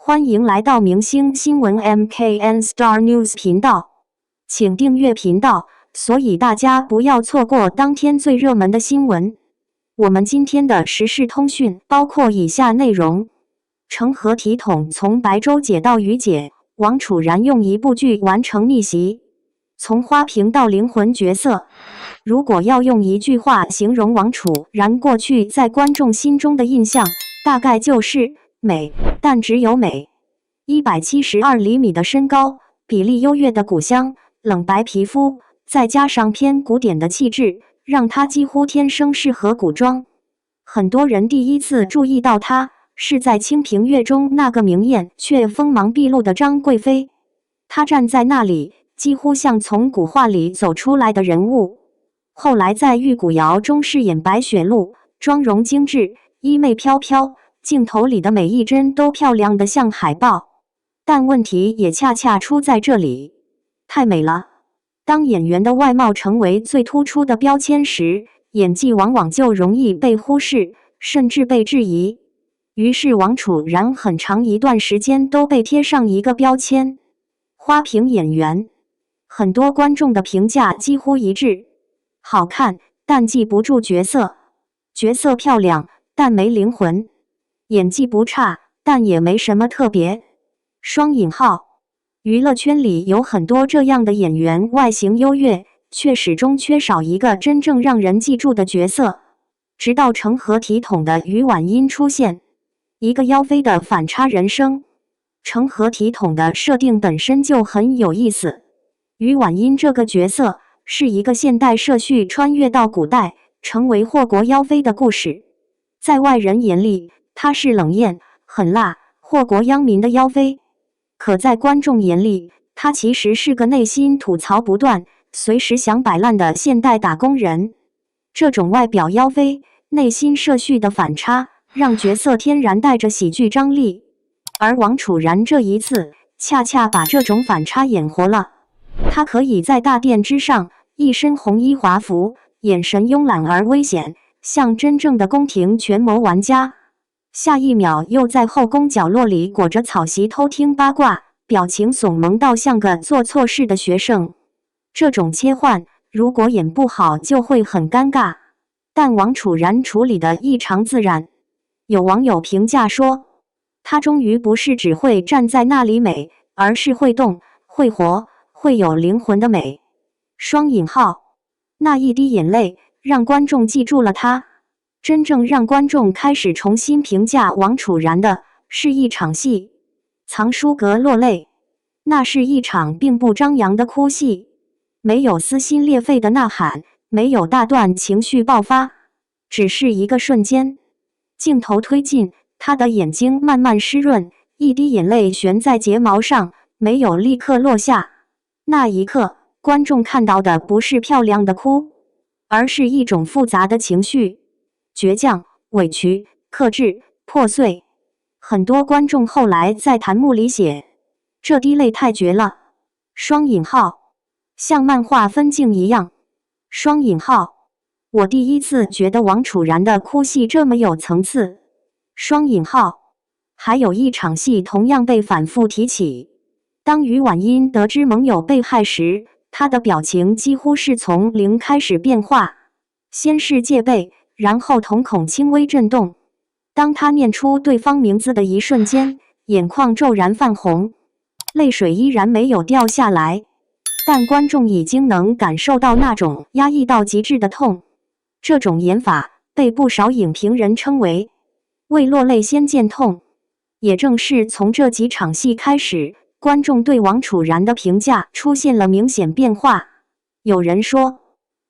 歡迎來到明星新聞 MKN Star News 頻道，請訂閱頻道，所以大家不要錯過當天最熱門的新聞。我們今天的時事通訊包括以下內容：成何體統從白粥姐到御姐，王楚然用一部劇完成逆襲，從花瓶到靈魂角色。如果要用一句話形容王楚然過去在觀眾心中的印象，大概就是美，但只有美。172厘米的身高，比例優越的骨相，冷白皮膚，再加上偏古典的氣質，讓她幾乎天生適合古裝。很多人第一次注意到她，是在《清平樂》中那個明豔卻鋒芒畢露的張貴妃。她站在那裡，幾乎像從古畫裡走出來的人物。後來在《玉骨遙》中飾演白雪鹿，妝容精緻，衣袂飄飄，鏡頭裡的每一幀都漂亮得像海報。但問題也恰恰出在這裡，太美了。當演員的外貌成為最突出的標籤時，演技往往就容易被忽視，甚至被質疑。於是王楚然很長一段時間都被貼上一個標籤：花瓶演員。很多觀眾的評價幾乎一致：好看，但記不住角色；角色漂亮，但沒靈魂；演技不差，但也沒什麼特別。雙引號，娛樂圈裡有很多這樣的演員，外形優越，卻始終缺少一個真正讓人記住的角色。直到成何體統的於婉茵出現，一個妖妃的反差人生。成何體統的設定本身就很有意思。於婉茵這個角色是一個現代社畜穿越到古代，成為禍國妖妃的故事。在外人眼裡，她是冷豔、狠辣、禍國殃民的妖妃。可在觀眾眼裡，她其實是個內心吐槽不斷、隨時想擺爛的現代打工人。這種外表妖妃、內心社畜的反差，讓角色天然帶着喜劇張力。而王楚然這一次，恰恰把這種反差演活了。她可以在大殿之上，一身紅衣華服，眼神慵懶而危險，像真正的宮廷權謀玩家。下一秒又在後宮角落裡裹着草席偷聽八卦，表情慫萌到像個做錯事的學生。這種切換，如果演不好就會很尷尬。但王楚然處理得異常自然。有網友評價說，她終於不是只會站在那裡美，而是會動、會活、會有靈魂的美。雙引號，那一滴眼淚讓觀眾記住了她。真正讓觀眾開始重新評價王楚然的，是一場戲，藏書閣落淚。那是一場並不張揚的哭戲，沒有撕心裂肺的吶喊，沒有大段情緒爆發，只是一個瞬間。鏡頭推進，他的眼睛慢慢濕潤，一滴眼淚懸在睫毛上，沒有立刻落下。那一刻，觀眾看到的不是漂亮的哭，而是一種複雜的情緒。倔強、委屈、克制、破碎。很多觀眾後來在彈幕裡寫，這滴淚太絕了。雙引號，像漫畫分鏡一樣。雙引號，我第一次覺得王楚然的哭戲這麼有層次。雙引號，還有一場戲同樣被反覆提起。當於婉茵得知盟友被害時，她的表情幾乎是從零開始變化，先是戒備，然後瞳孔輕微震動。當他念出對方名字的一瞬間，眼眶驟然泛紅，淚水依然沒有掉下來，但觀眾已經能感受到那種壓抑到極致的痛。這種演法被不少影評人稱為“未落淚先見痛”。也正是從這幾場戲開始，觀眾對王楚然的評價出現了明顯變化。有人說，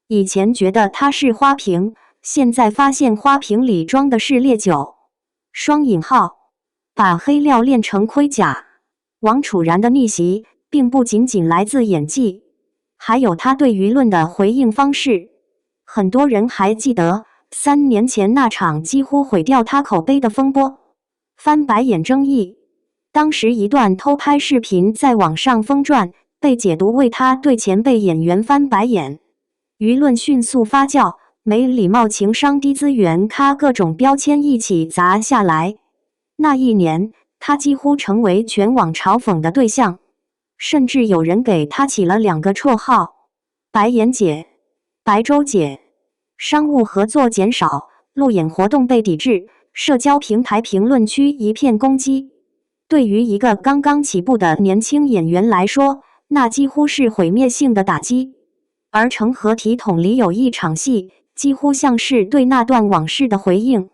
以前覺得她是花瓶，現在發現花瓶裡裝的是烈酒。雙引號，把黑料練成盔甲。王楚然的逆襲並不僅僅來自演技，還有他對輿論的回應方式。很多人還記得3年前那場幾乎毀掉他口碑的風波——翻白眼爭議。當時一段偷拍視頻在網上瘋傳，被解讀為他對前輩演員翻白眼，輿論迅速發酵。沒禮貌、情商低、資源咖各種標籤一起砸下來。那一年，她幾乎成為全網嘲諷的對象，甚至有人給她起了2個綽號：白眼姐、白週姐。商務合作減少，路演活動被抵制，社交平台評論區一片攻擊。對於一個剛剛起步的年輕演員來說，那幾乎是毀滅性的打擊。而成何體統裡有一場戲，幾乎像是對那段往事的回應。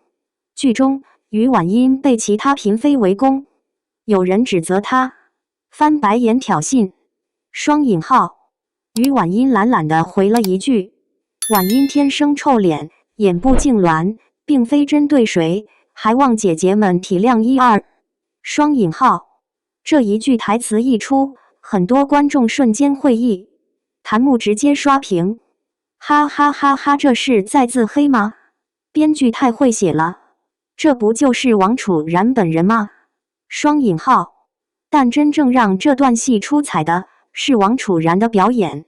劇中，於婉音被其他嬪妃圍攻，有人指責她翻白眼挑釁。於婉音懶懶地回了一句：“婉音天生臭臉，眼部痙攣，並非針對誰，還望姐姐們體諒一二。”這一句台詞一出，很多觀眾瞬間會意，彈幕直接刷屏，哈哈哈哈！這是在自黑嗎？編劇太會寫了，這不就是王楚然本人嗎？但真正讓這段戲出彩的是王楚然的表演。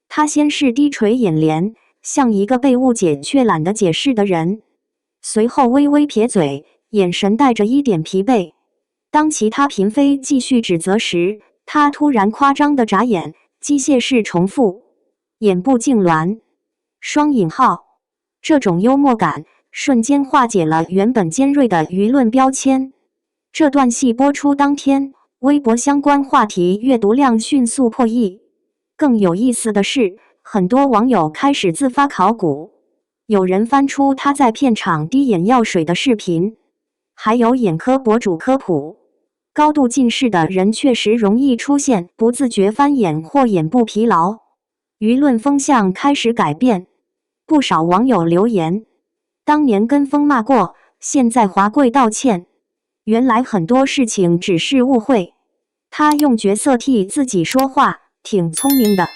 他先是低垂眼簾，像一個被誤解卻懶得解釋的人，隨後微微撇嘴，眼神帶着一點疲憊。當其他嬪妃繼續指責時，他突然誇張地眨眼，機械式重複眼部痙攣。這種幽默感瞬間化解了原本尖銳的輿論標籤。這段戲播出當天，微博相關話題閱讀量迅速破億。更有意思的是，很多網友開始自發考古，有人翻出他在片場滴眼藥水的視頻，還有眼科博主科普，高度近視的人確實容易出現不自覺翻眼或眼部疲勞。輿論風向開始改變，不少網友留言：當年跟風罵過，現在華貴道歉。原來很多事情只是誤會，他用角色替自己說話，挺聰明的。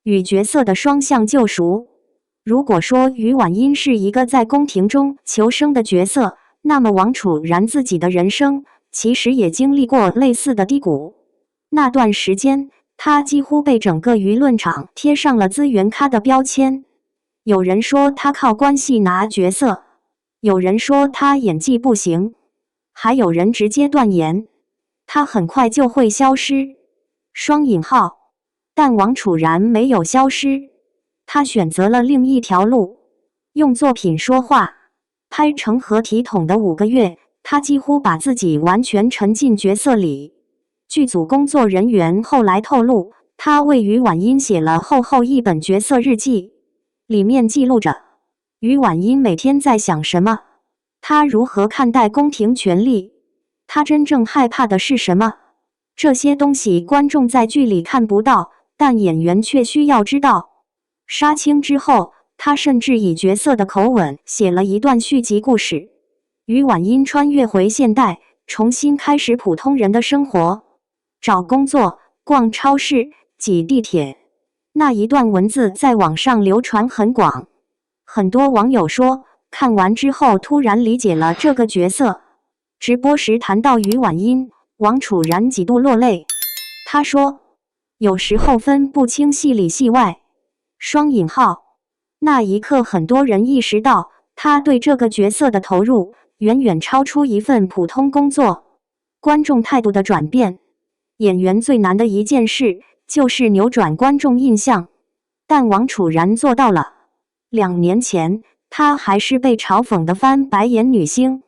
與角色的雙向救贖。如果說於婉音是一個在宮廷中求生的角色，那麼王楚然自己的人生其實也經歷過類似的低谷。那段時間，他幾乎被整個輿論場貼上了資源咖的標籤。有人說他靠關係拿角色，有人說他演技不行，還有人直接斷言他很快就會消失。但王楚然沒有消失，他選擇了另一條路，用作品說話。拍成何體統的5個月，他幾乎把自己完全沉浸角色裡。劇組工作人員後來透露，他為於婉音寫了厚厚一本角色日記，裡面記錄着於婉音每天在想什麼，他如何看待宮廷權力，他真正害怕的是什麼。這些東西觀眾在劇裡看不到，但演員卻需要知道。殺青之後，他甚至以角色的口吻寫了一段續集故事。於婉音穿越回現代，重新開始普通人的生活，找工作、逛超市、擠地鐵。那一段文字在網上流傳很廣，很多網友說，看完之後突然理解了這個角色。直播時談到於婉音，王楚然幾度落淚。他說，有時候分不清戲裡戲外。那一刻，很多人意識到他對這個角色的投入遠遠超出一份普通工作。觀眾態度的轉變，演員最難的一件事就是扭轉觀眾印象，但王楚然做到了。2年前，她還是被嘲諷的翻白眼女星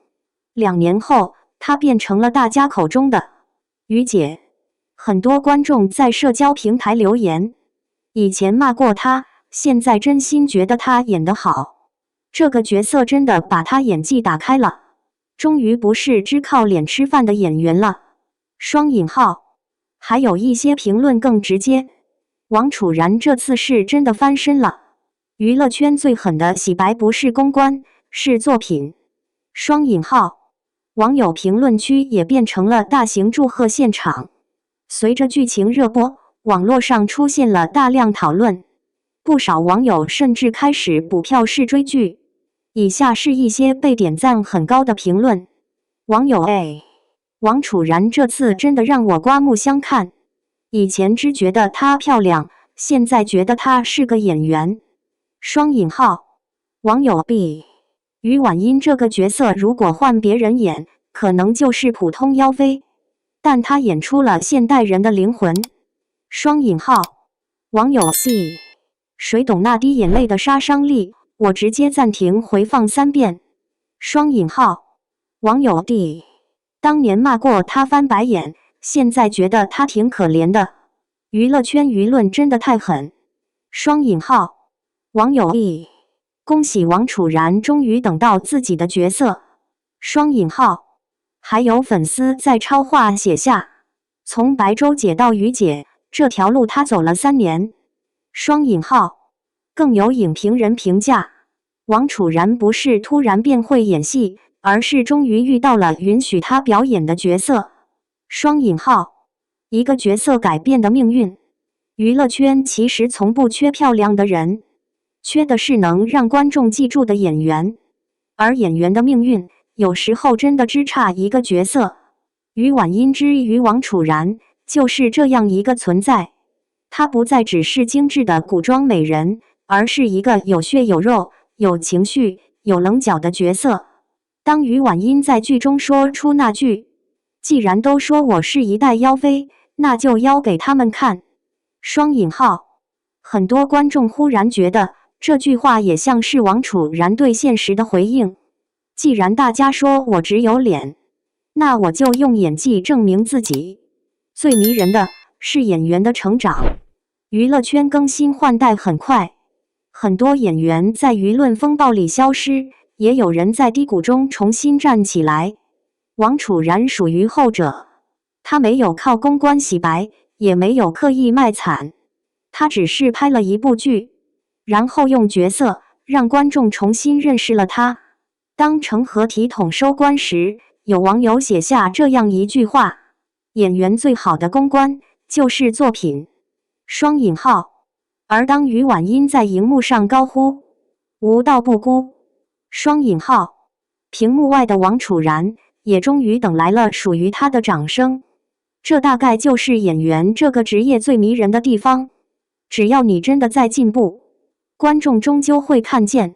，2年後，她變成了大家口中的於姐。很多觀眾在社交平台留言，以前罵過她，現在真心覺得她演得好，這個角色真的把她演技打開了，終於不是只靠臉吃飯的演員了。還有一些評論更直接，王楚然這次是真的翻身了。娛樂圈最狠的洗白不是公關，是作品。網友評論區也變成了大型祝賀現場。隨着劇情熱播，網絡上出現了大量討論，不少網友甚至開始補票式追劇。以下是一些被點讚很高的評論。網友 A： 王楚然這次真的讓我刮目相看，以前只覺得她漂亮，現在覺得她是個演員。網友 B： 於婉音這個角色如果換別人演，可能就是普通妖妃，但她演出了現代人的靈魂。雙引號，網友 C， 誰懂那滴眼淚的殺傷力？我直接暫停回放3遍。雙引號，網友 D， 當年罵過他翻白眼，現在覺得他挺可憐的。娛樂圈輿論真的太狠。雙引號，網友 E， 恭喜王楚然終於等到自己的角色。雙引號，還有粉絲在超話寫下，從白周姐到於姐，這條路他走了3年。雙引號，更有影評人評價，王楚然不是突然變會演戲，而是終於遇到了允許他表演的角色。雙引號，一個角色改變的命運。娛樂圈其實從不缺漂亮的人，缺的是能讓觀眾記住的演員。而演員的命運，有時候真的只差一個角色。於婉音之於王楚然，就是這樣一個存在。她不再只是精緻的古裝美人，而是一個有血有肉、有情緒、有稜角的角色。當於婉音在劇中說出那句“既然都說我是一代妖妃，那就妖給他們看”，雙引號，很多觀眾忽然覺得這句話也像是王楚然對現實的回應。既然大家說我只有臉，那我就用演技證明自己。最迷人的是演員的成長。娛樂圈更新換代很快，很多演員在輿論風暴裡消失，也有人在低谷中重新站起來。王楚然屬於後者，他沒有靠公關洗白，也沒有刻意賣慘，他只是拍了一部劇，然後用角色讓觀眾重新認識了他。當成何體統收官時，有網友寫下這樣一句話：演員最好的公關就是作品。雙引號。而當於婉音在熒幕上高呼無道不孤，雙引號，屏幕外的王楚然也終於等來了屬於他的掌聲。這大概就是演員這個職業最迷人的地方。只要你真的在進步，觀眾終究會看見。